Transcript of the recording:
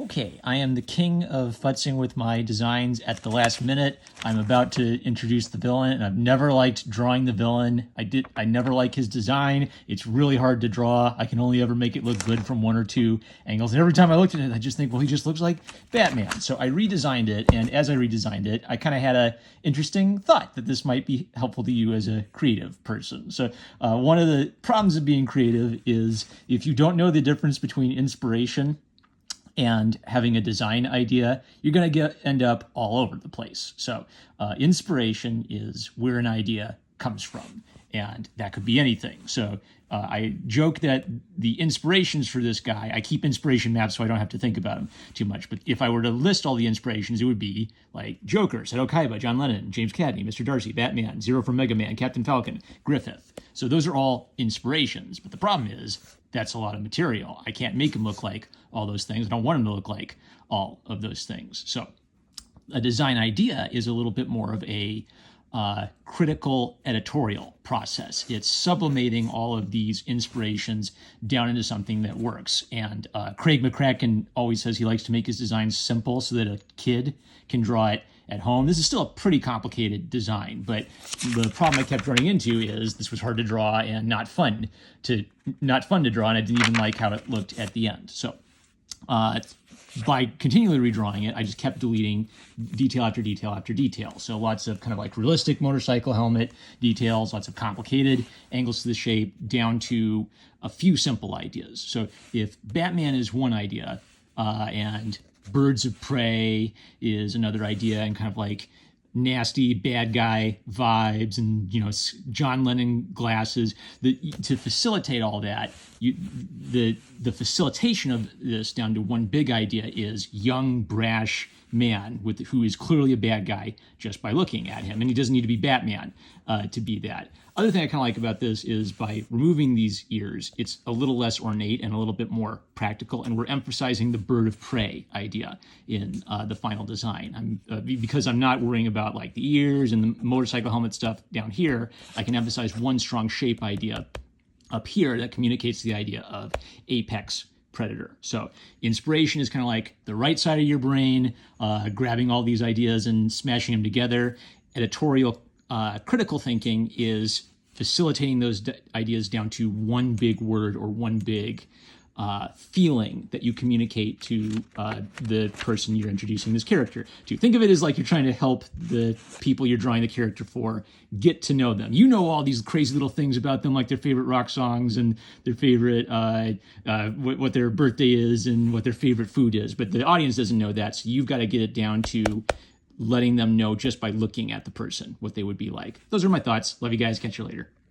Okay, I am the king of futzing with my designs at the last minute. I'm about to introduce the villain, and I've never liked drawing the villain. I never like his design. It's really hard to draw. I can only ever make it look good from one or two angles. And every time I looked at it, I just think, well, he just looks like Batman. So I redesigned it, and as I redesigned it, I kind of had a interesting thought that this might be helpful to you as a creative person. So one of the problems of being creative is if you don't know the difference between inspiration and having a design idea, you're going to end up all over the place. So inspiration is where an idea comes from, and that could be anything. So I joke that the inspirations for this guy, I keep inspiration maps so I don't have to think about them too much. But if I were to list all the inspirations, it would be like Joker, Seto Kaiba, John Lennon, James Cagney, Mr. Darcy, Batman, Zero from Mega Man, Captain Falcon, Griffith. So those are all inspirations. But the problem is that's a lot of material. I can't make them look like all those things. I don't want them to look like all of those things. So a design idea is a little bit more of a critical editorial process. It's sublimating all of these inspirations down into something that works. And Craig McCracken always says he likes to make his designs simple so that a kid can draw it at home. This is still a pretty complicated design, but the problem I kept running into is this was hard to draw and not fun to draw, and I didn't even like how it looked at the end. So by continually redrawing it, I just kept deleting detail after detail after detail. So lots of kind of like realistic motorcycle helmet details, lots of complicated angles to the shape, down to a few simple ideas. So if Batman is one idea, and birds of prey is another idea, and kind of like nasty bad guy vibes, and John Lennon glasses, to facilitate all that, the facilitation of this down to one big idea is young brash man who is clearly a bad guy just by looking at him, and he doesn't need to be Batman to be that. Other thing I kind of like about this is by removing these ears, it's a little less ornate and a little bit more practical, and we're emphasizing the bird of prey idea in the final design. Because I'm not worrying about like the ears and the motorcycle helmet stuff down here, I can emphasize one strong shape idea up here that communicates the idea of apex predator. So inspiration is kind of like the right side of your brain, grabbing all these ideas and smashing them together. Editorial critical thinking is facilitating those ideas down to one big word or one big feeling that you communicate to the person you're introducing this character to. Think of it as like you're trying to help the people you're drawing the character for get to know them. You know all these crazy little things about them, like their favorite rock songs and their favorite what their birthday is and what their favorite food is, but the audience doesn't know that, so you've got to get it down to letting them know just by looking at the person what they would be like. Those are my thoughts. Love you guys. Catch you later.